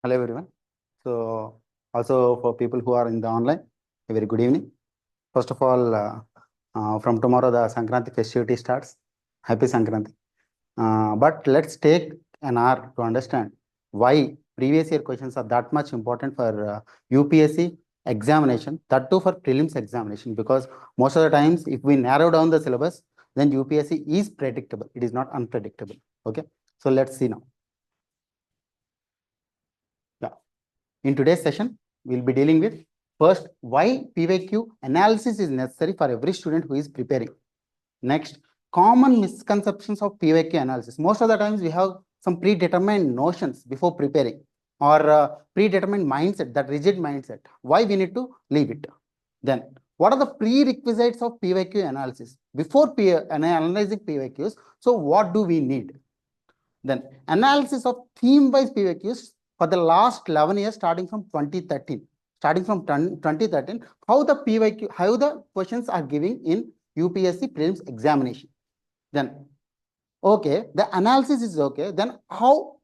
Hello everyone. So also for people who are in the online, a very good evening. First of all, from tomorrow the Sankranti festivity starts. Happy Sankranti. But let's take an hour to understand why previous year questions are that much important for UPSC examination, that too for prelims examination, because most of the times if we narrow down the syllabus, then UPSC is predictable. It is not unpredictable. Okay. So let's see now. In today's session, we'll be dealing with first, why PYQ analysis is necessary for every student who is preparing. Next, common misconceptions of PYQ analysis. Most of the times we have some predetermined notions before preparing, or predetermined mindset, that rigid mindset. Why we need to leave it? Then, what are the prerequisites of PYQ analysis? Before analyzing PYQs, so what do we need? Then, analysis of theme-wise PYQs for the last 11 years, starting from 2013. Starting from 2013, how the PYQ, how the questions are giving in UPSC prelims examination. Then, okay, the analysis is okay. Then how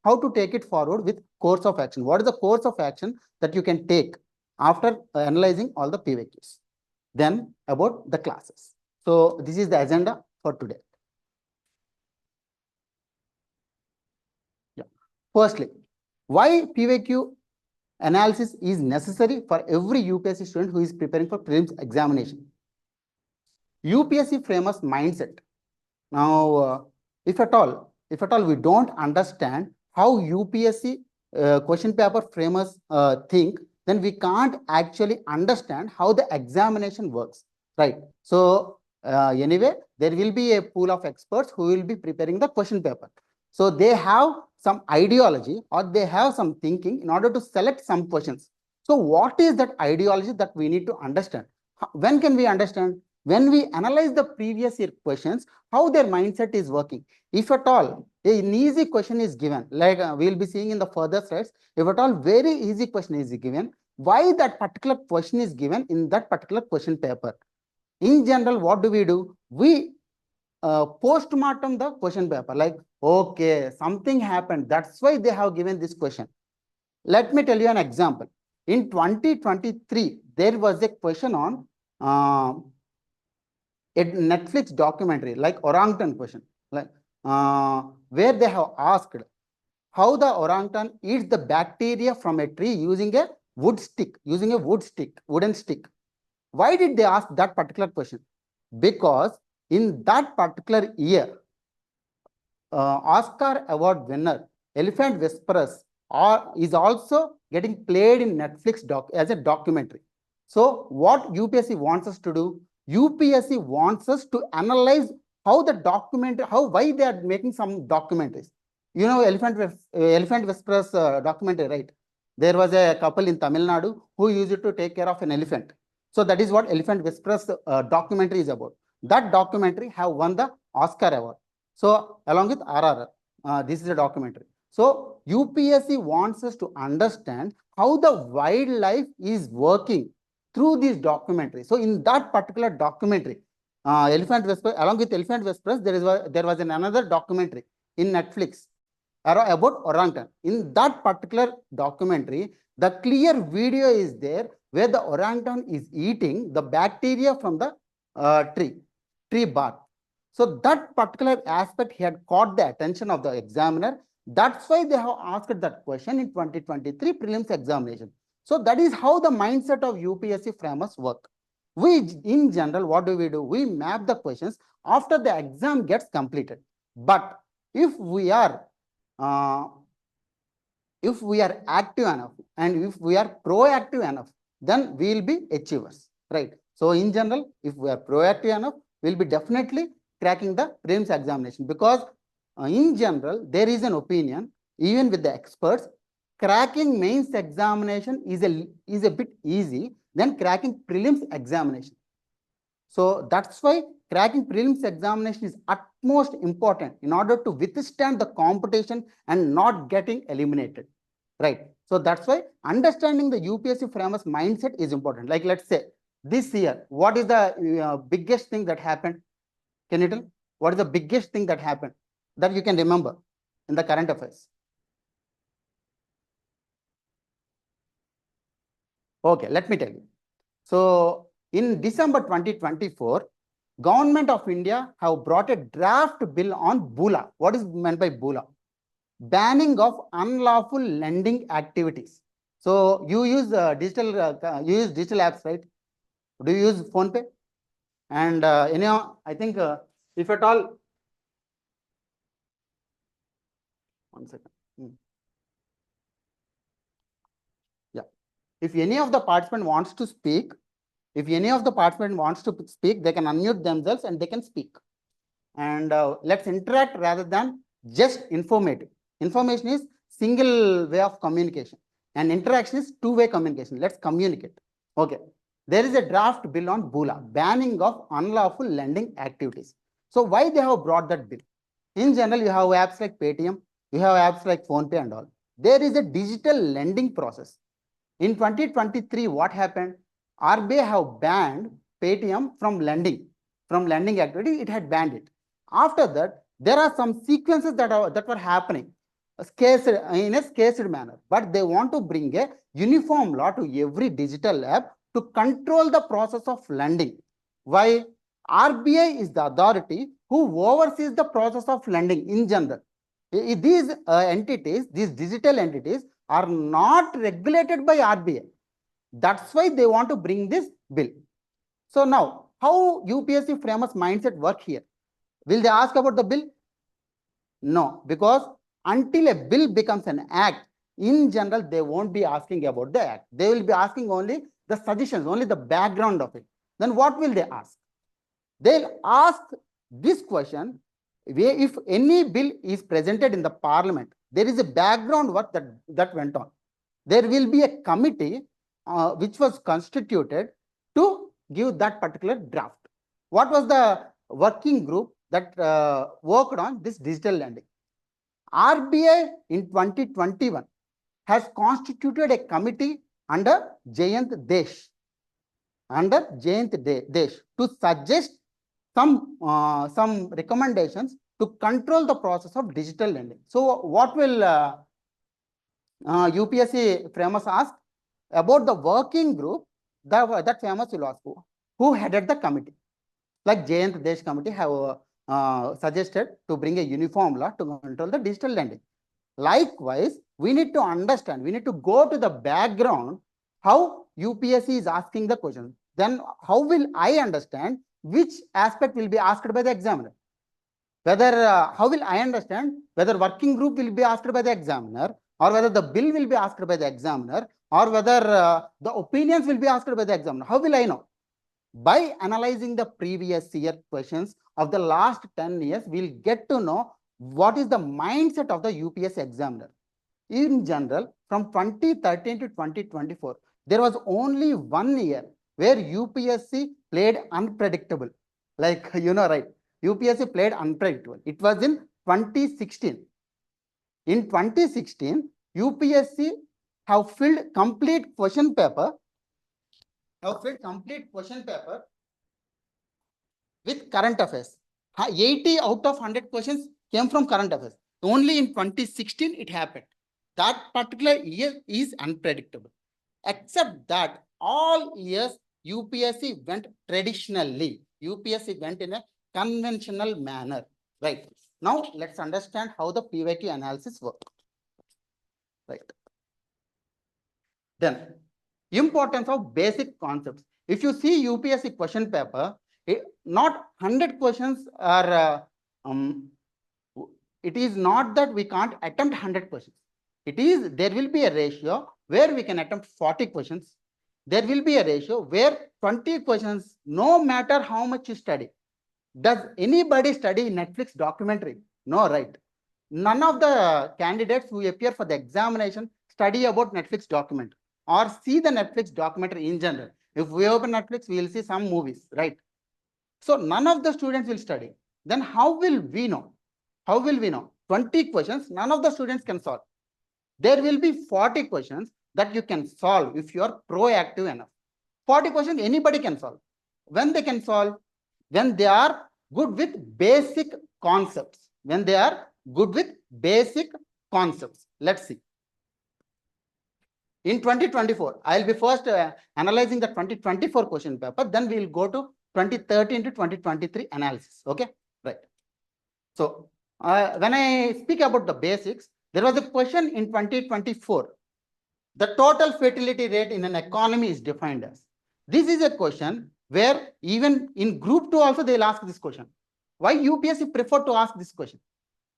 to take it forward with course of action? What is the course of action that you can take after analyzing all the PYQs? Then about the classes. So this is the agenda for today. Yeah. Firstly, why PYQ analysis is necessary for every UPSC student who is preparing for prelims examination? UPSC framers mindset. Now, if at all we don't understand how UPSC question paper framers think, then we can't actually understand how the examination works, right? So anyway, there will be a pool of experts who will be preparing the question paper. So they have some ideology or they have some thinking in order to select some questions. So what is that ideology that we need to understand? When can we understand? When we analyze the previous year questions, how their mindset is working. If at all an easy question is given, like we will be seeing in the further slides, if at all very easy question is given, why that particular question is given in that particular question paper? In general, what do? We postmortem the question paper, like, okay, something happened, that's why they have given this question. Let me tell you an example. In 2023, there was a question on a Netflix documentary, like orangutan question, like where they have asked how the orangutan eats the bacteria from a tree using a wooden stick. Why did they ask that particular question? Because in that particular year, Oscar Award winner Elephant Whisperers is also getting played in Netflix as a documentary. So what UPSC wants us to do? UPSC wants us to analyze how the why they are making some documentaries. You know, Elephant Whisperers documentary, right? There was a couple in Tamil Nadu who used to take care of an elephant. So that is what Elephant Whisperers documentary is about. That documentary have won the Oscar Award. So along with RRR, this is a documentary. So UPSC wants us to understand how the wildlife is working through these documentaries. So in that particular documentary, Elephant Whisper, along with Elephant Whispers, there was another documentary in Netflix about orangutan. In that particular documentary, the clear video is there where the orangutan is eating the bacteria from the tree bark. So that particular aspect he had caught the attention of the examiner. That's why they have asked that question in 2023 prelims examination. So that is how the mindset of UPSC framers work. We, in general, what do? We map the questions after the exam gets completed. But if we are active enough and if we are proactive enough, then we will be achievers, right? So in general, if we are proactive enough, we will be definitely cracking the prelims examination, because in general, there is an opinion, even with the experts, cracking mains examination is a bit easy than cracking prelims examination. So that's why cracking prelims examination is utmost important in order to withstand the competition and not getting eliminated, right? So that's why understanding the UPSC framers mindset is important. Like, let's say this year, what is the biggest thing that happened? Can you tell? What is the biggest thing that happened that you can remember in the current affairs? Okay, let me tell you. So in December 2024, Government of India have brought a draft bill on BULA. What is meant by BULA? Banning of unlawful lending activities. So you use digital apps, right? Do you use PhonePe? And I think if at all, one second. Yeah. If any of the participant wants to speak, they can unmute themselves and they can speak. And let's interact rather than just informative. Information is single way of communication and interaction is two-way communication. Let's communicate. Okay. There is a draft bill on BULA, banning of unlawful lending activities. So why they have brought that bill? In general, you have apps like Paytm, you have apps like PhonePe and all. There is a digital lending process. In 2023, what happened? RBI have banned Paytm from lending activity. It had banned it. After that, there are some sequences that were happening in a scaced manner, but they want to bring a uniform law to every digital app to control the process of lending. Why? RBI is the authority who oversees the process of lending in general. These these digital entities are not regulated by RBI. That's why they want to bring this bill. So now, how UPSC framers mindset work here? Will they ask about the bill? No, because until a bill becomes an act, in general, they won't be asking about the act. They will be asking only the suggestions, only the background of it. Then what will they ask? They'll ask this question, if any bill is presented in the parliament, there is a background work that went on. There will be a committee which was constituted to give that particular draft. What was the working group that worked on this digital lending? RBI in 2021 has constituted a committee under Jayant Desh to suggest some recommendations to control the process of digital lending. So what will UPSC framers ask? About the working group, that framers will ask who headed the committee. Like Jayant Desh committee have suggested to bring a uniform law to control the digital lending. Likewise, we need to understand, we need to go to the background how UPSC is asking the question. Then how will I understand which aspect will be asked by the examiner? Whether how will I understand whether working group will be asked by the examiner, or whether the bill will be asked by the examiner, or whether the opinions will be asked by the examiner? How will I know? By analyzing the previous year questions of the last 10 years, we'll get to know what is the mindset of the UPSC examiner. In general, from 2013 to 2024, there was only 1 year where UPSC played unpredictable. Like, right? UPSC played unpredictable. It was in 2016. In 2016, UPSC have filled complete question paper with current affairs. 80 out of 100 questions came from current affairs. Only in 2016 it happened. That particular year is unpredictable. Except that all years UPSC went traditionally. UPSC went in a conventional manner. Right. Now let's understand how the PYQ analysis works. Right. Then, importance of basic concepts. If you see UPSC question paper, not 100 questions are, it is not that we can't attempt 100 questions. There will be a ratio where we can attempt 40 questions. There will be a ratio where 20 questions, no matter how much you study. Does anybody study Netflix documentary? No, right? None of the candidates who appear for the examination study about Netflix documentary or see the Netflix documentary in general. If we open Netflix, we will see some movies, right? So none of the students will study. Then how will we know? How will we know? 20 questions, none of the students can solve. There will be 40 questions that you can solve if you are proactive enough. 40 questions anybody can solve. When they can solve? When they are good with basic concepts. When they are good with basic concepts. Let's see. In 2024, I'll be first analyzing the 2024 question paper, then we will go to 2013 to 2023 analysis. Okay, right. So when I speak about the basics, there was a question in 2024. The total fertility rate in an economy is defined as. This is a question where even in group 2 also they'll ask this question. Why UPSC prefer to ask this question?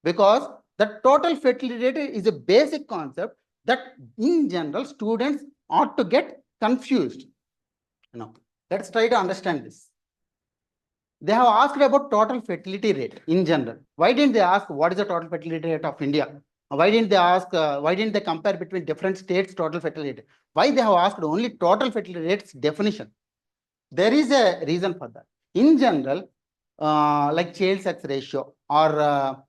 Because the total fertility rate is a basic concept that in general students ought to get confused. Now, let's try to understand this. They have asked about total fertility rate in general. Why didn't they ask what is the total fertility rate of India? Why didn't they ask, why didn't they compare between different states' total fertility rate? Why they have asked only total fertility rates definition? There is a reason for that. In general, like child sex ratio or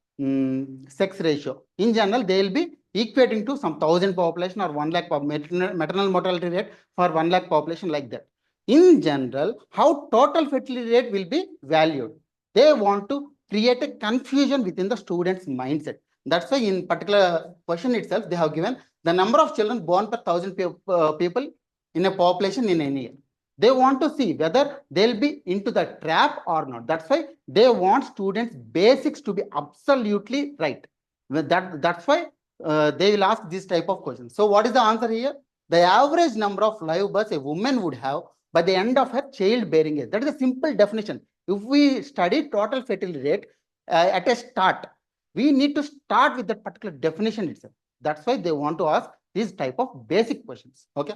sex ratio, in general, they will be equating to some 1,000 population or 1 lakh maternal mortality rate for 1 lakh population, like that. In general, how total fertility rate will be valued. They want to create a confusion within the student's mindset. That's why in particular question itself, they have given the number of children born per 1,000 people in a population in any year. They want to see whether they'll be into the trap or not. That's why they want students' basics to be absolutely right. That's why they will ask this type of questions. So what is the answer here? The average number of live births a woman would have by the end of her childbearing age. That is a simple definition. If we study total fertility rate at a start, we need to start with that particular definition itself. That's why they want to ask these type of basic questions. Okay.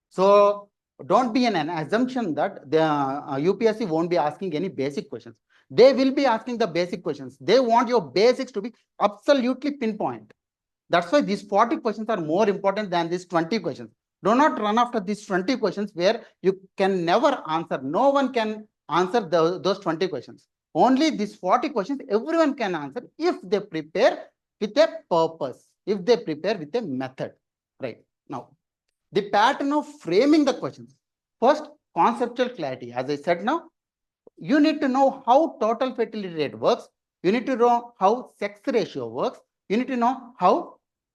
So don't be an assumption that the UPSC won't be asking any basic questions. They will be asking the basic questions. They want your basics to be absolutely pinpoint. That's why these 40 questions are more important than these 20 questions. Do not run after these 20 questions where you can never answer. No one can answer those 20 questions. Only these 40 questions everyone can answer if they prepare with a purpose, if they prepare with a method. Right. Now, the pattern of framing the questions. First, conceptual clarity. As I said now, you need to know how total fertility rate works. You need to know how sex ratio works. You need to know how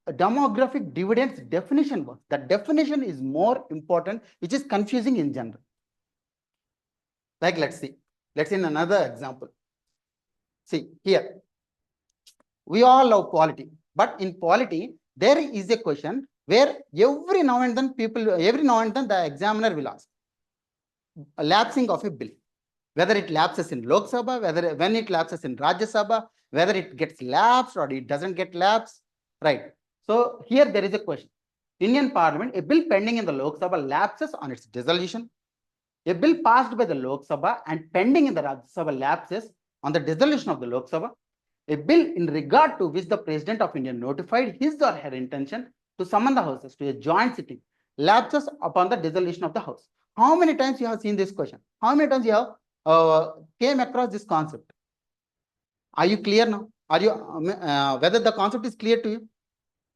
demographic dividends definition works. The definition is more important, which is confusing in general. Like, let's see another example. See here, we all love polity, but in polity, there is a question where every now and then the examiner will ask a lapsing of a bill, whether it lapses in Lok Sabha, when it lapses in Rajya Sabha, whether it gets lapsed or it doesn't get lapsed, right? So here there is a question. Indian Parliament, a bill pending in the Lok Sabha lapses on its dissolution. A bill passed by the Lok Sabha and pending in the Rajya Sabha lapses on the dissolution of the Lok Sabha. A bill in regard to which the President of India notified his or her intention to summon the houses to a joint sitting lapses upon the dissolution of the house. How many times you have seen this question? How many times you have came across this concept? Are you clear now? Are you whether the concept is clear to you?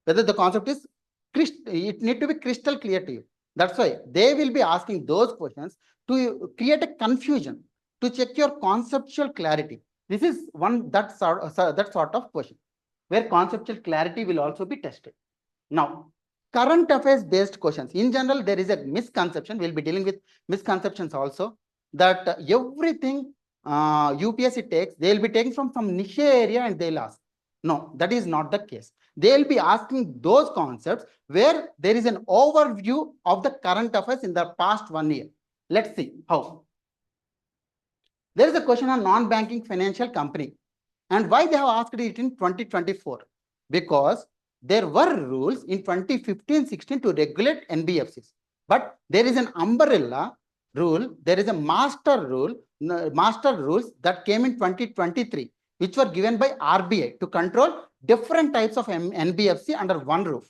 Whether the concept is it need to be crystal clear to you. That's why they will be asking those questions to create a confusion, to check your conceptual clarity. This is one that sort of question where conceptual clarity will also be tested. Now, current affairs based questions. In general, there is a misconception. We'll be dealing with misconceptions also, that everything UPSC takes, they'll be taking from some niche area and they'll ask. No, that is not the case. They'll be asking those concepts where there is an overview of the current affairs in the past 1 year. Let's see how. There is a question on non-banking financial company and why they have asked it in 2024. Because there were rules in 2015-16 to regulate NBFCs, but there is an umbrella rule, there is a master rules that came in 2023, which were given by RBI to control different types of NBFC under one roof.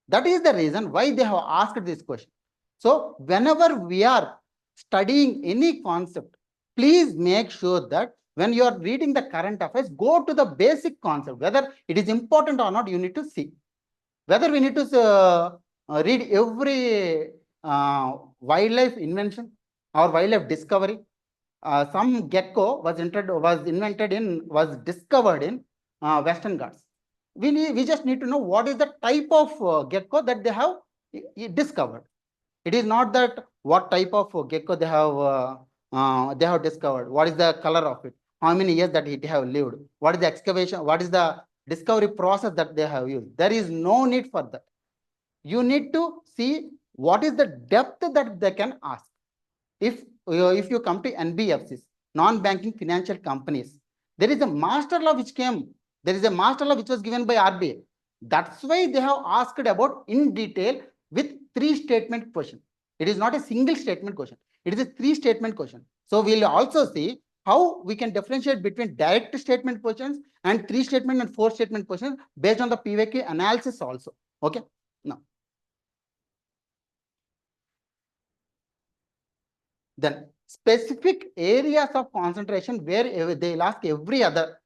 That is the reason why they have asked this question. So whenever we are studying any concept, please make sure that when you are reading the current affairs, go to the basic concept. Whether it is important or not, you need to see. Whether we need to read every wildlife invention or wildlife discovery. Some gecko was discovered in Western Ghats. we just need to know what is the type of gecko that they have discovered. It is not that what type of gecko they have discovered, what is the color of it, how many years that it have lived, what is the excavation, what is the discovery process that they have used. There is no need for that. You need to see what is the depth that they can ask. If you come to NBFCs, non-banking financial companies, there is a master law which came. There is a master law which was given by RBI. That's why they have asked about in detail with 3 statement question. It is not a single statement question. It is a 3 statement question. So we'll also see how we can differentiate between direct statement questions and 3 statement and 4 statement questions based on the PVQ analysis also. Okay. Now, then specific areas of concentration where they'll ask every other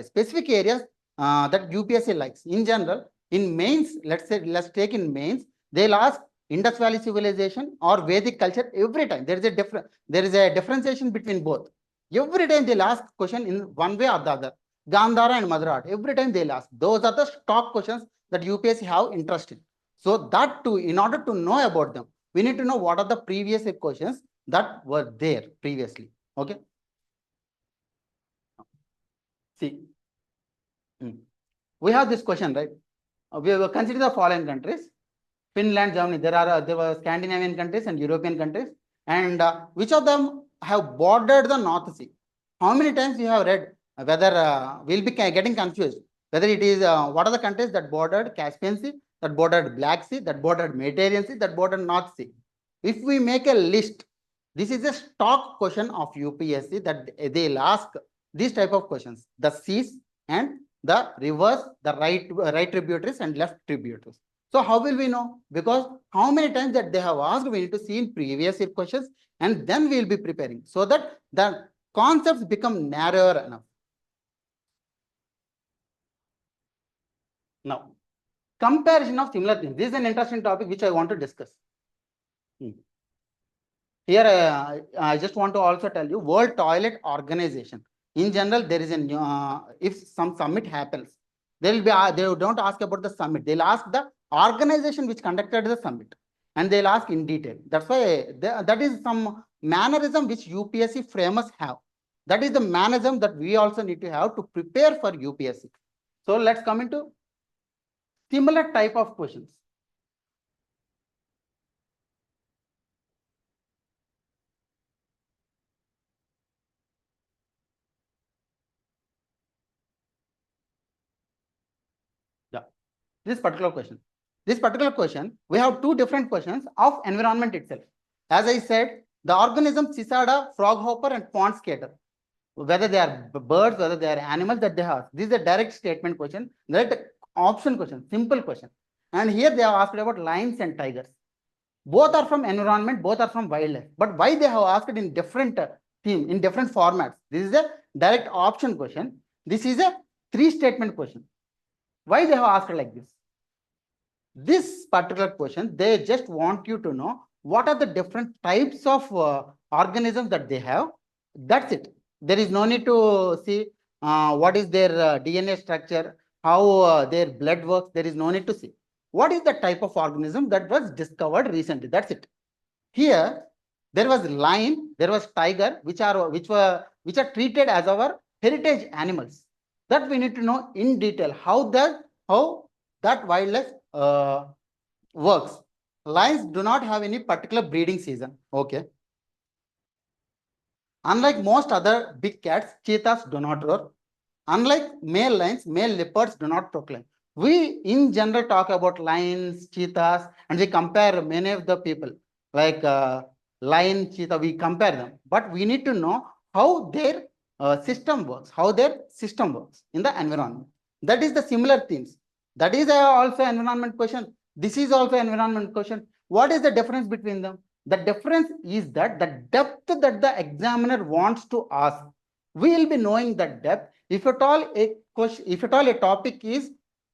specific areas that UPSC likes. In general, in mains, let's take in mains, they'll ask Indus Valley civilization or Vedic culture every time. There is a differentiation between both. Every time they'll ask question in one way or the other. Gandhara and Madurai, every time they'll ask. Those are the stock questions that UPSC have interest in. So that too, in order to know about them, we need to know what are the previous questions that were there previously. Okay. See, we have this question, right? We will consider the following countries: Finland, Germany. There were Scandinavian countries and European countries, and which of them have bordered the North Sea? How many times you have read? Whether we'll be getting confused whether it is what are the countries that bordered Caspian Sea, that bordered Black Sea, that bordered Mediterranean Sea, that bordered North Sea. If we make a list, this is a stock question of UPSC that they'll ask these type of questions: the seas and the rivers, the right tributaries and left tributaries. So how will we know? Because how many times that they have asked, we need to see in previous year questions, and then we will be preparing so that the concepts become narrower enough. Now, comparison of similar things. This is an interesting topic which I want to discuss. Here, I just want to also tell you World Toilet Organization. In general, there is a if some summit happens, they don't ask about the summit. They'll ask the organization which conducted the summit, and they'll ask in detail. That's why that is some mannerism which UPSC framers have. That is the mannerism that we also need to have to prepare for UPSC. So let's come into similar type of questions. Yeah, this particular question, we have 2 different questions of environment itself. As I said, the organisms cicada, froghopper, and pond skater, whether they are birds, whether they are animals that they have. This is a direct statement question, direct option question, simple question. And here they have asked about lions and tigers. Both are from environment, both are from wildlife. But why they have asked in different theme, in different formats? This is a direct option question. This is a 3 statement question. Why they have asked like this? This particular question, they just want you to know what are the different types of organisms that they have. That's it. There is no need to see what is their DNA structure, how their blood works. There is no need to see. What is the type of organism that was discovered recently? That's it. Here, there was lion, there was tiger, which are treated as our heritage animals. That we need to know in detail how that wildlife works. Lions do not have any particular breeding season. Okay. Unlike most other big cats, cheetahs do not roar. Unlike male lions, male leopards do not proclaim. We in general talk about lions, cheetahs, and we compare many of the people like lion, cheetah, we compare them. But we need to know how their system works, how their system works in the environment. That is the similar themes. That is also environment question. This is also environment question. What is the difference between them? The difference is that the depth that the examiner wants to ask, we will be knowing that depth. If at all a question, if at all a topic is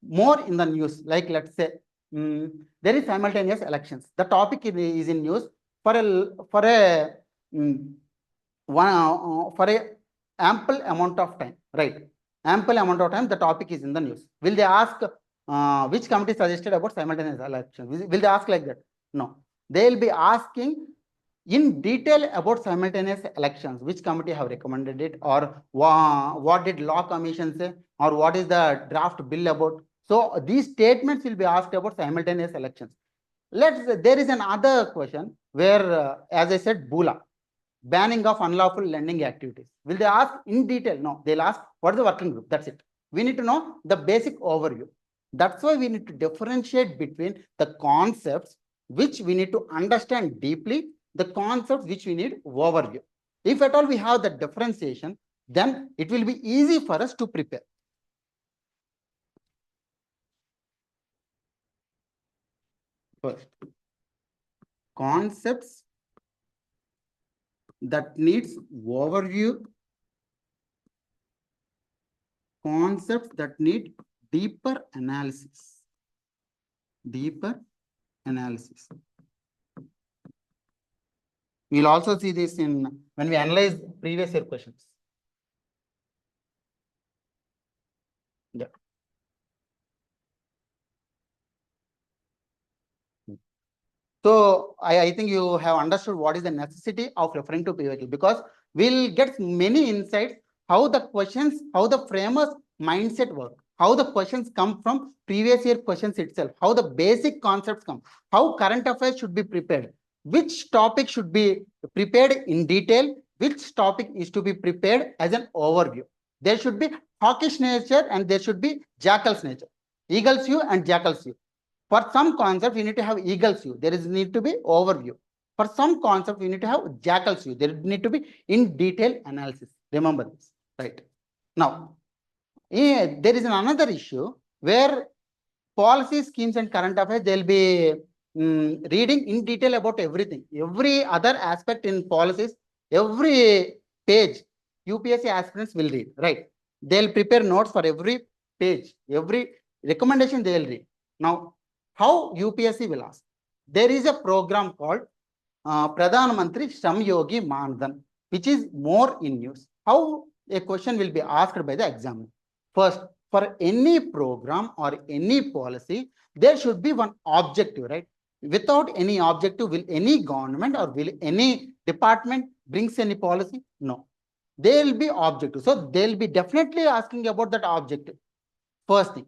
more in the news, like let's say there is simultaneous elections. The topic is in news for a ample amount of time, right? ample amount of time the topic is in the news. Will they ask which committee suggested about simultaneous elections? Will they ask like that? No. They will be asking in detail about simultaneous elections, which committee have recommended it, or what did law commission say, or what is the draft bill about. So these statements will be asked about simultaneous elections. There is another question where, as I said, BULA, banning of unlawful lending activities. Will they ask in detail? No, they'll ask what is the working group. That's it. We need to know the basic overview. That's why we need to differentiate between the concepts which we need to understand deeply, the concepts which we need overview. If at all we have the differentiation, then it will be easy for us to prepare. First, concepts that needs overview, concepts that need deeper analysis. Deeper analysis. We'll also see this in when we analyze previous year questions. Yeah. So I think you have understood what is the necessity of referring to PYQ, because we'll get many insights how the questions, how the framers mindset work, how the questions come from previous year questions itself, how the basic concepts come, how current affairs should be prepared, which topic should be prepared in detail, which topic is to be prepared as an overview. There should be hawkish nature and there should be jackal's nature, eagle's view and jackal's view. For some concepts, we need to have eagle's view. There is need to be overview. For some concepts, we need to have jackal's view. There need to be in detail analysis. Remember this, right? Now, there is another issue where policy schemes and current affairs, they'll be reading in detail about everything. Every other aspect in policies, every page, UPSC aspirants will read, right? They'll prepare notes for every page, every recommendation they'll read. Now, how UPSC will ask? There is a program called Pradhan Mantri Shram Yogi Mandan, which is more in use. How a question will be asked by the examiner? First, for any program or any policy, there should be one objective, right? Without any objective, will any government or will any department brings any policy? No. They will be objective. So they'll be definitely asking about that objective. First thing.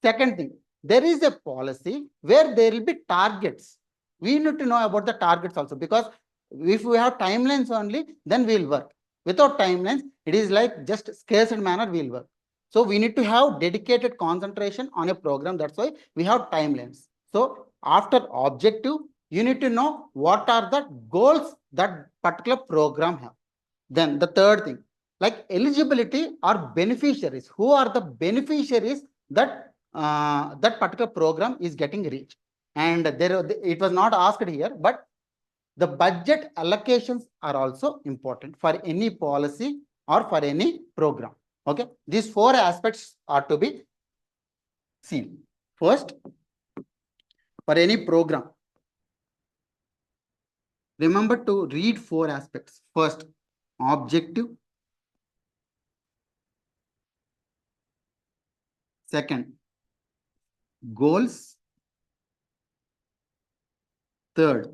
Second thing, there is a policy where there will be targets. We need to know about the targets also, because if we have timelines only, then we'll work. Without timelines, it is like just scarce manner we'll work. So we need to have dedicated concentration on a program. That's why we have timelines. So after objective, you need to know what are the goals that particular program have. Then the third thing, like eligibility or beneficiaries. Who are the beneficiaries that that particular program is getting reached? And there, it was not asked here, but the budget allocations are also important for any policy or for any program. Okay, these four aspects are to be seen. First, for any program, remember to read four aspects. First, objective. Second, goals. Third,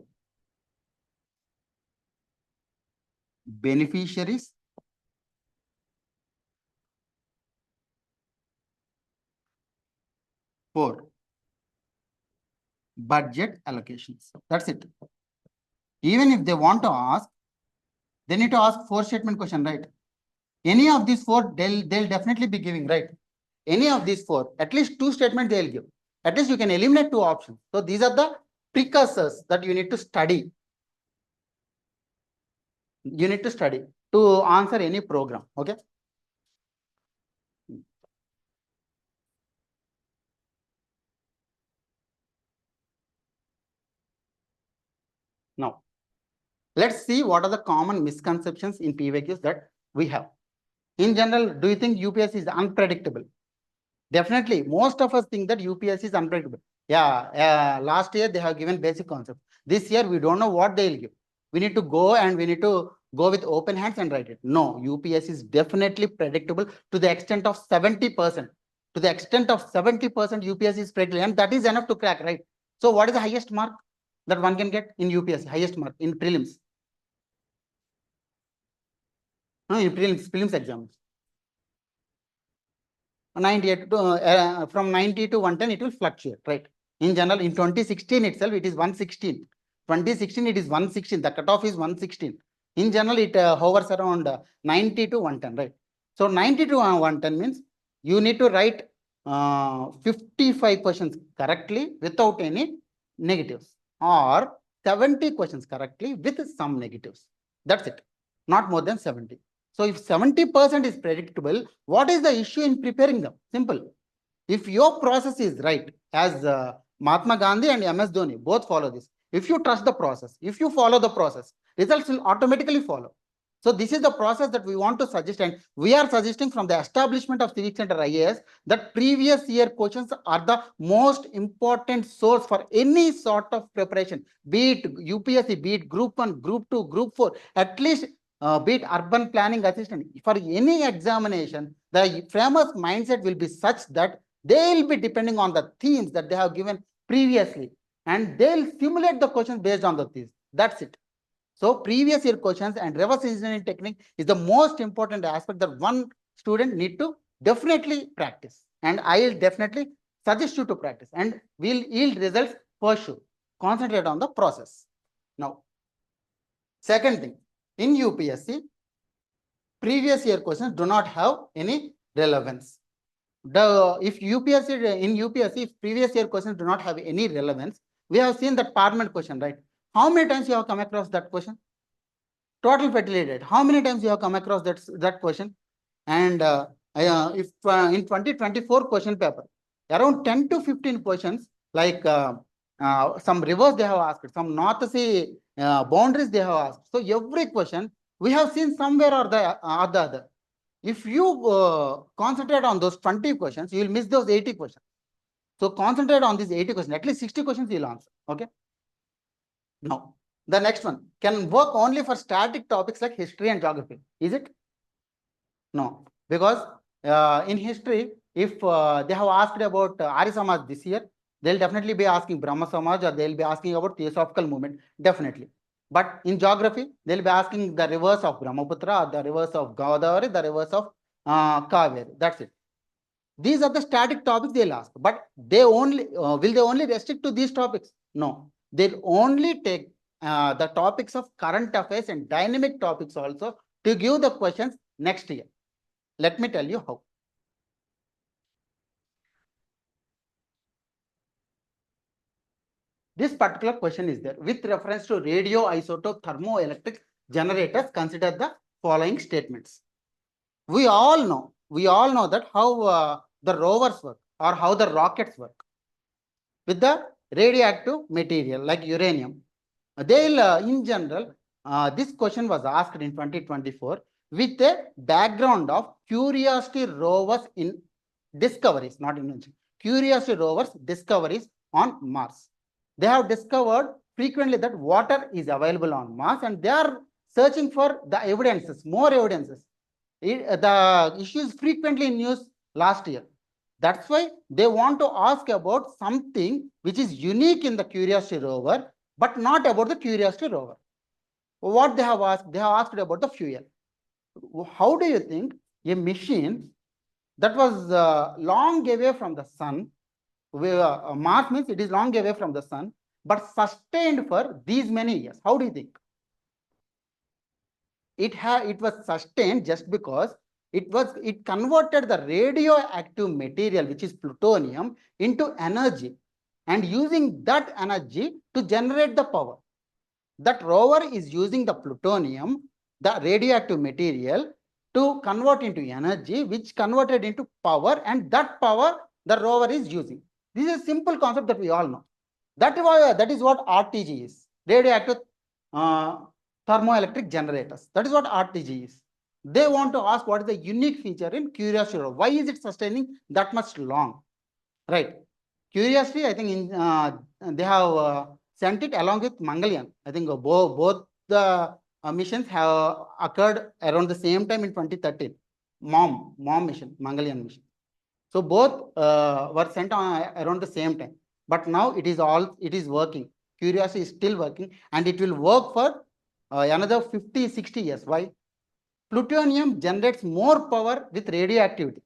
beneficiaries. Four, budget allocations. That's it. Even if they want to ask, they need to ask four statement question, right? Any of these four, they'll definitely be giving, right? Any of these four, at least two statements they'll give. At least you can eliminate two options. So these are the precursors that you need to study. You need to study to answer any program. Okay. Now, let's see what are the common misconceptions in PYQs that we have. In general, do you think UPSC is unpredictable? Definitely, most of us think that UPSC is unpredictable. Yeah, last year they have given basic concept. This year we don't know what they will give. We need to go and we need to go with open hands and write it. No, UPSC is definitely predictable to the extent of 70%. To the extent of 70%, UPSC is predictable, and that is enough to crack, right? So what is the highest mark that one can get in UPSC? Highest mark in prelims? No, in prelims exams. 98 to, from 90 to 110, it will fluctuate, right? In general, in 2016 itself, it is 116. 2016, it is 116. The cutoff is 116. In general, it hovers around 90 to 110, right? So 90 to 110 means you need to write 55 questions correctly without any negatives, or 70 questions correctly with some negatives. That's it. Not more than 70. So if 70% is predictable, what is the issue in preparing them? Simple. If your process is right, as Mahatma Gandhi and MS Dhoni both follow this. If you trust the process, if you follow the process, results will automatically follow. So this is the process that we want to suggest, and we are suggesting from the establishment of CivicCentre IAS that previous year questions are the most important source for any sort of preparation, be it UPSC, be it Group 1, Group 2, Group 4, at least be it urban planning assistant. For any examination, the framers' mindset will be such that they will be depending on the themes that they have given previously, and they'll simulate the questions based on the themes. That's it. So previous year questions and reverse engineering technique is the most important aspect that one student need to definitely practice. And I will definitely suggest you to practice, and will yield results for sure. Concentrate on the process. Now, second thing, in UPSC, previous year questions do not have any relevance. If UPSC, if previous year questions do not have any relevance, we have seen that parliament question, right? How many times you have come across that question? Total fertility rate. How many times you have come across that question? And if in 2024 question paper, around 10 to 15 questions, like some rivers they have asked, some North Sea boundaries they have asked. So every question we have seen somewhere or the other. If you concentrate on those 20 questions, you will miss those 80 questions. So concentrate on these 80 questions. At least 60 questions you will answer. Okay. Now, the next one can work only for static topics like history and geography. Is it? No, because in history, if they have asked about Arya Samaj this year, they'll definitely be asking Brahma Samaj, or they'll be asking about Theosophical movement, definitely. But in geography, they'll be asking the rivers of Brahmaputra, or the rivers of Godavari, the rivers of Kaveri. That's it. These are the static topics they'll ask, but they only will they only restrict to these topics? No, they'll only take the topics of current affairs and dynamic topics also to give the questions next year. Let me tell you how. This particular question is there. With reference to radioisotope thermoelectric generators, consider the following statements. We all know that how the rovers work, or how the rockets work with the radioactive material like uranium. They'll in general, this question was asked in 2024 with a background of Curiosity rovers in discoveries, not invention. Curiosity rovers discoveries on Mars. They have discovered frequently that water is available on Mars, and they are searching for the evidences, more evidences. The issue is frequently in news last year. That's why they want to ask about something which is unique in the Curiosity rover, but not about the Curiosity rover. What they have asked? They have asked about the fuel. How do you think a machine that was long away from the sun, Mars means it is long away from the sun, but sustained for these many years? How do you think? It was sustained just because it converted the radioactive material, which is plutonium, into energy, and using that energy to generate the power. That rover is using the plutonium, the radioactive material, to convert into energy, which converted into power, and that power the rover is using. This is a simple concept that we all know. That is what RTG is, radioactive thermoelectric generators. That is what RTG is. They want to ask what is the unique feature in Curiosity rover. Why is it sustaining that much long? Right. Curiosity, I think they have sent it along with Mangalyaan. I think both the missions have occurred around the same time in 2013. MOM mission, Mongolian mission. So both were sent on around the same time. But now it is working. Curiosity is still working, and it will work for another 50, 60 years. Why? Plutonium generates more power with radioactivity.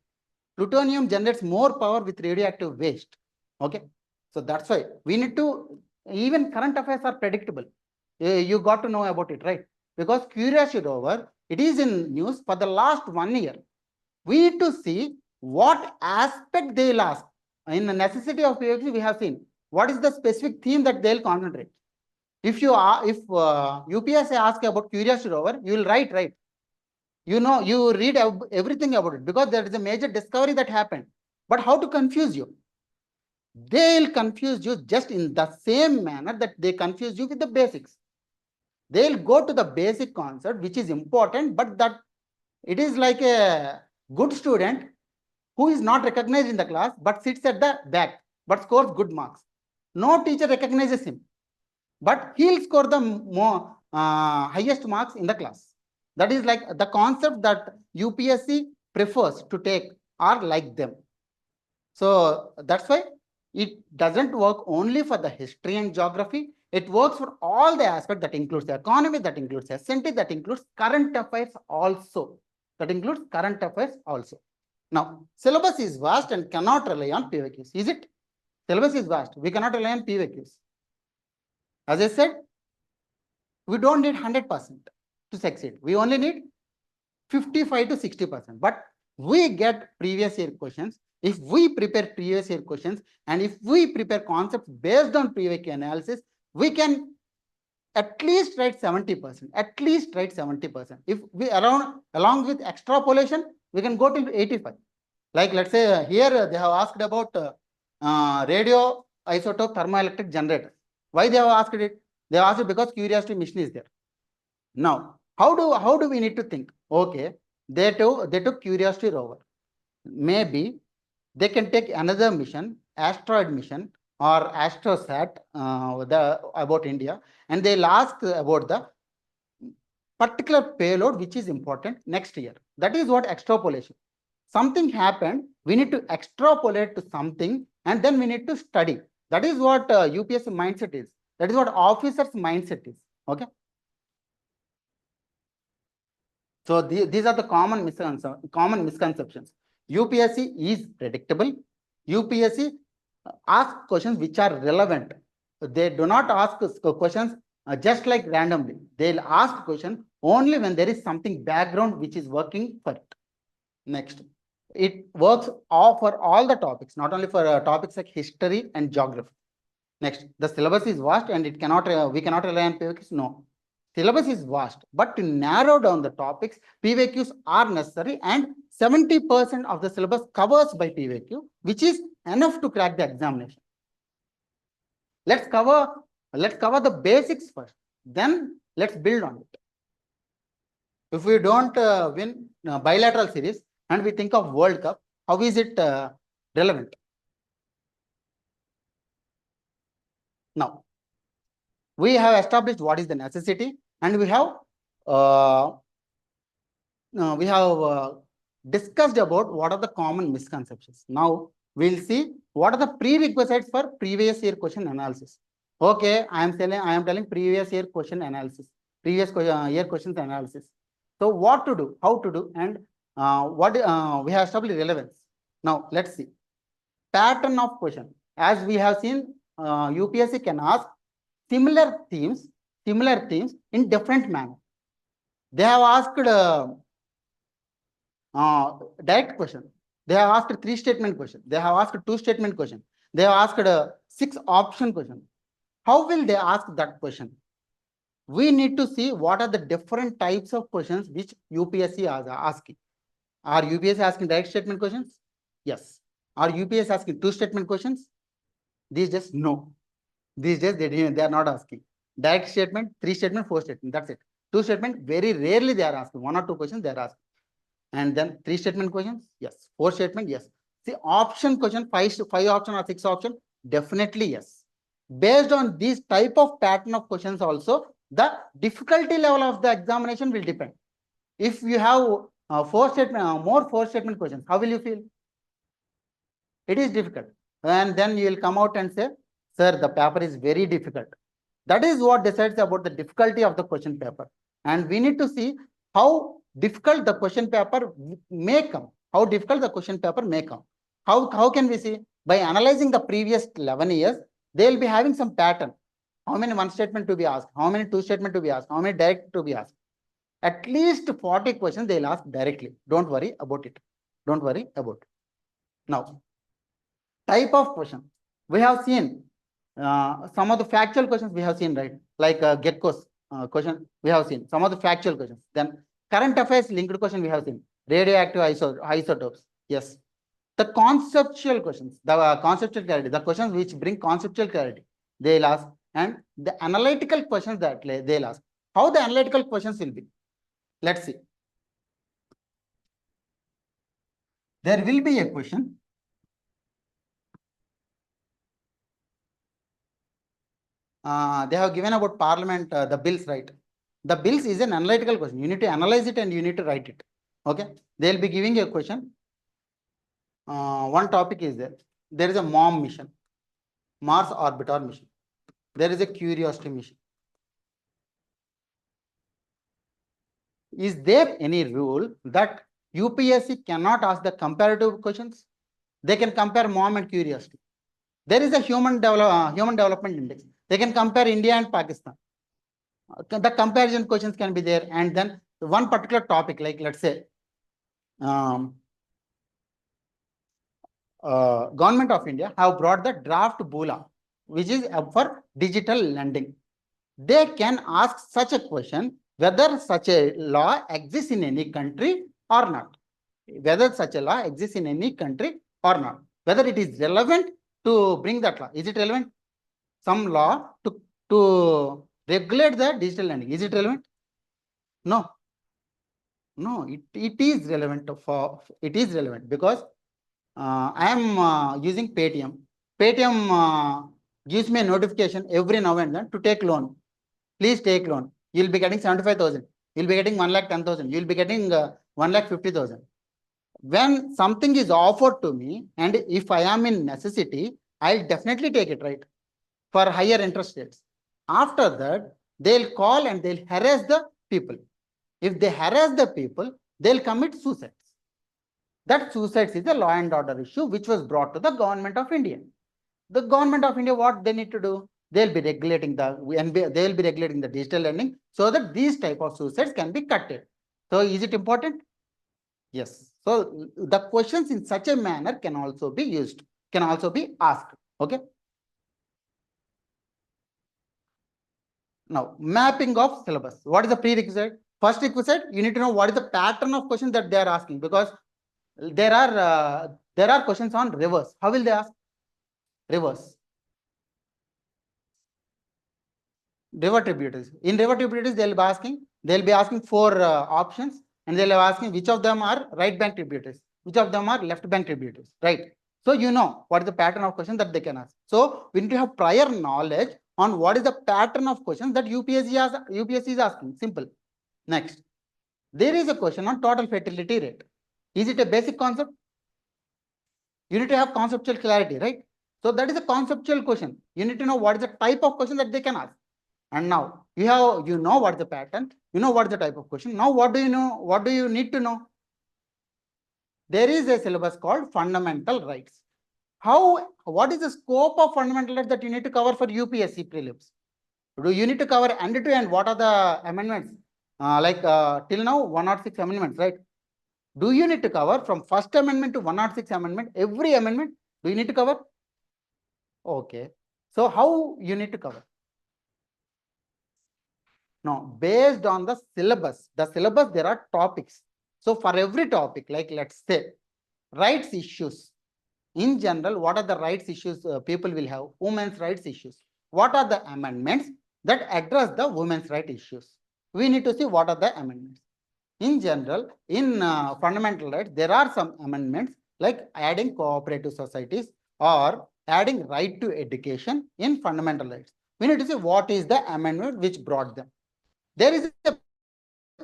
Plutonium generates more power with radioactive waste. Okay. So that's why we need to, even current affairs are predictable. You got to know about it, right? Because Curiosity rover, it is in news for the last 1 year. We need to see what aspect they'll ask. In the necessity of PhD, we have seen what is the specific theme that they'll concentrate. If UPSC asks about Curiosity rover, you will write, right? You read everything about it because there is a major discovery that happened. But how to confuse you? They'll confuse you just in the same manner that they confuse you with the basics. They'll go to the basic concept, which is important, but that it is like a good student who is not recognized in the class, but sits at the back, but scores good marks. No teacher recognizes him, but he'll score the highest marks in the class. That is like the concept that UPSC prefers to take are like them. So that's why it doesn't work only for the history and geography. It works for all the aspects that includes the economy, that includes SNT, that includes current affairs also. That includes current affairs also. Now, syllabus is vast and cannot rely on PVQs. Is it? Syllabus is vast. We cannot rely on PVQs. As I said, we don't need 100% to succeed. We only need 55 to 60%. But we get previous year questions. If we prepare previous year questions and if we prepare concepts based on previous year analysis, we can at least write 70%. At least write 70%. If we along with extrapolation, we can go to 85. Like let's say here they have asked about radio isotope thermoelectric generator. Why they have asked it? They have asked it because Curiosity mission is there. Now, how do we need to think? Okay, they took Curiosity rover. Maybe they can take another mission, asteroid mission or astrosat about India, and they'll ask about the particular payload which is important next year. That is what extrapolation. Something happened, we need to extrapolate to something, and then we need to study. That is what UPSC mindset is. That is what officers' mindset is. Okay. So these are the common misconceptions. UPSC is predictable. UPSC asks questions which are relevant. They do not ask questions just like randomly. They'll ask question only when there is something background which is working for it. Next, it works for all the topics, not only for topics like history and geography. Next, the syllabus is vast and it cannot we cannot rely on PVQs. No, syllabus is vast, but to narrow down the topics, PVQs are necessary, and 70% of the syllabus covers by PVQ, which is enough to crack the examination. Let's cover the basics first, then let's build on it. If we don't win bilateral series and we think of World Cup, how is it relevant? Now, we have established what is the necessity, and we have discussed about what are the common misconceptions. Now, we'll see what are the prerequisites for previous year question analysis. Okay, I am telling previous year question analysis, previous year questions analysis. So what to do, how to do, and we have established relevance. Now, let's see. Pattern of question. As we have seen, UPSC can ask similar themes in different manner. They have asked direct question. They have asked 3-statement question. They have asked 2-statement question. They have asked 6-option question. How will they ask that question? We need to see what are the different types of questions which UPSC is asking. Are UPSC asking direct statement questions? Yes. Are UPSC asking 2-statement questions? These days, no. These days, they are not asking. Direct statement, 3-statement, 4-statement. That's it. 2-statement, very rarely they are asking. 1 or 2 questions they are asking. And then 3-statement questions? Yes. 4-statement? Yes. See, option question, 5 option or 6 option? Definitely yes. Based on these type of pattern of questions also, the difficulty level of the examination will depend. If you have more four statement questions, how will you feel? It is difficult. And then you will come out and say, sir, the paper is very difficult. That is what decides about the difficulty of the question paper. And we need to see how difficult the question paper may come. How difficult the question paper may come. How can we see? By analyzing the previous 11 years, they will be having some pattern. How many one statement to be asked? How many two statement to be asked? How many direct to be asked? At least 40 questions they'll ask directly. Don't worry about it. Don't worry about it. Now, type of question. We have seen some of the factual questions we have seen, right? Like Gecko's question we have seen. Some of the factual questions. Then current affairs linked question we have seen. Radioactive isotopes. Yes. The conceptual questions, the conceptual clarity, the questions which bring conceptual clarity, they'll ask. And the analytical questions that they'll ask. How the analytical questions will be? Let's see. There will be a question. They have given about parliament, the bills, right? The bills is an analytical question. You need to analyze it and you need to write it. Okay. They'll be giving you a question. One topic is there. There is a MOM mission, Mars Orbiter mission. There is a Curiosity mission. Is there any rule that UPSC cannot ask the comparative questions? They can compare MOM and Curiosity. There is a human development index. They can compare India and Pakistan. The comparison questions can be there. And then one particular topic, like let's say, Government of India have brought the draft BULA, which is for digital lending. They can ask such a question, whether such a law exists in any country or not. Whether such a law exists in any country or not. Whether it is relevant to bring that law. Is it relevant? Some law to regulate the digital lending. Is it relevant? No. No, it is relevant because I am using Paytm. Paytm gives me a notification every now and then to take loan. Please take loan. You'll be getting 75,000. You'll be getting 1,10,000. You'll be getting 1,50,000. When something is offered to me, and if I am in necessity, I'll definitely take it, right? For higher interest rates. After that, they'll call and they'll harass the people. If they harass the people, they'll commit suicides. That suicides is a law and order issue which was brought to the government of India. The government of India, what they need to do? They'll be regulating the digital lending so that these type of suicides can be cutted. So is it important? Yes. So the questions in such a manner can also be used, can also be asked. Okay. Now, mapping of syllabus. What is the prerequisite? First requisite, you need to know what is the pattern of questions that they are asking, because there are questions on rivers. How will they ask? Rivers. River tributaries. In river tributaries, they'll be asking four options, and they'll be asking which of them are right bank tributaries, which of them are left bank tributaries, right? So you know what is the pattern of questions that they can ask. So we need to have prior knowledge on what is the pattern of questions that UPSC is asking. Simple. Next, there is a question on total fertility rate. Is it a basic concept? You need to have conceptual clarity, right? So that is a conceptual question. You need to know what is the type of question that they can ask. And now you know what is the pattern, you know what is the type of question. Now what do you know? What do you need to know? There is a syllabus called fundamental rights. What is the scope of fundamental rights that you need to cover for UPSC prelims? Do you need to cover end to end? What are the amendments? Till now 106 amendments, right? Do you need to cover from first amendment to 106 amendment, every amendment? Do you need to cover? Okay. So how you need to cover? Now, based on the syllabus, there are topics. So for every topic, like let's say rights issues. In general, what are the rights issues people will have? Women's rights issues. What are the amendments that address the women's rights issues? We need to see what are the amendments. In general, in fundamental rights, there are some amendments like adding cooperative societies or adding right to education in fundamental rights. We need to see what is the amendment which brought them. There is a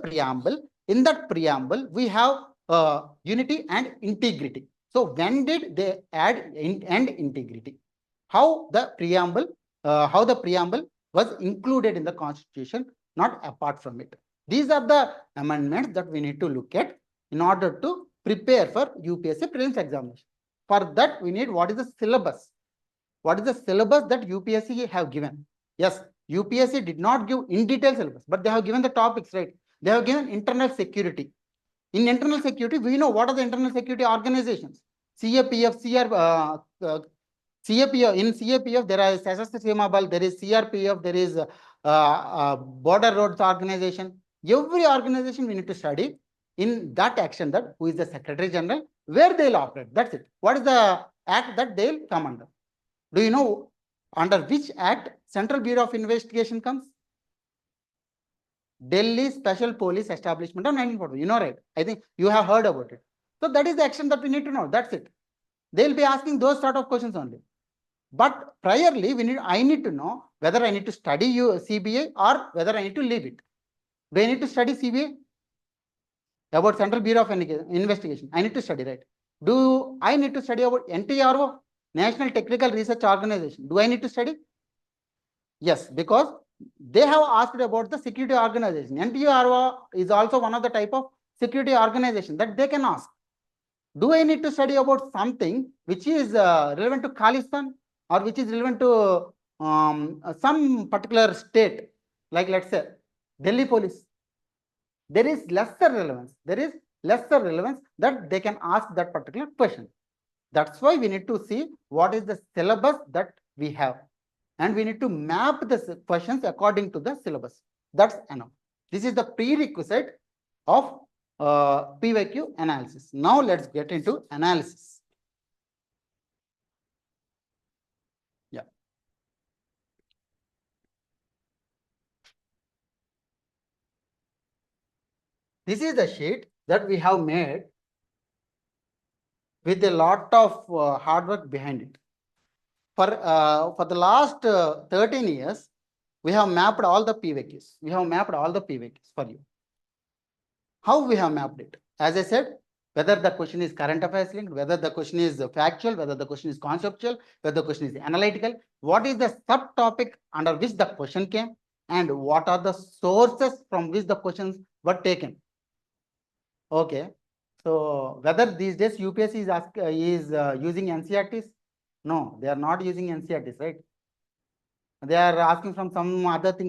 preamble. In that preamble, we have unity and integrity. So when did they add and integrity? How the preamble was included in the Constitution, not apart from it. These are the amendments that we need to look at in order to prepare for UPSC prelims examination. For that, we need what is the syllabus. What is the syllabus that UPSC have given? Yes, UPSC did not give in detail syllabus, but they have given the topics, right? They have given internal security. In internal security, we know what are the internal security organizations. CAPF, CAPF, in CAPF, there is Sashastra Seema Bal, there is CRPF, there is Border Roads Organization. Every organization we need to study in that action, that who is the Secretary General, where they'll operate. That's it. What is the act that they'll come under? Do you know under which act Central Bureau of Investigation comes? Delhi Special Police Establishment of 1940. You know, right? I think you have heard about it. So that is the action that we need to know. That's it. They'll be asking those sort of questions only. But priorly, I need to know whether I need to study CBI or whether I need to leave it. Do I need to study CBI? About Central Bureau of Investigation. I need to study, right? Do I need to study about NTRO, National Technical Research Organization? Do I need to study? Yes, because they have asked about the security organization. NTRO is also one of the type of security organization that they can ask. Do I need to study about something which is relevant to Khalistan or which is relevant to some particular state, like let's say Delhi police? There is lesser relevance. There is lesser relevance that they can ask that particular question. That's why we need to see what is the syllabus that we have. And we need to map the questions according to the syllabus. That's enough. This is the prerequisite of PYQ analysis. Now let's get into analysis. Yeah. This is the sheet that we have made with a lot of hard work behind it. For the last 13 years, we have mapped all the PYQs. We have mapped all the PYQs for you. How we have mapped it? As I said, whether the question is current affairs linked, whether the question is factual, whether the question is conceptual, whether the question is analytical, what is the subtopic under which the question came, and what are the sources from which the questions were taken. Okay. So whether these days UPSC is using NCRTs? No, they are not using NCRTs, right? They are asking from some other things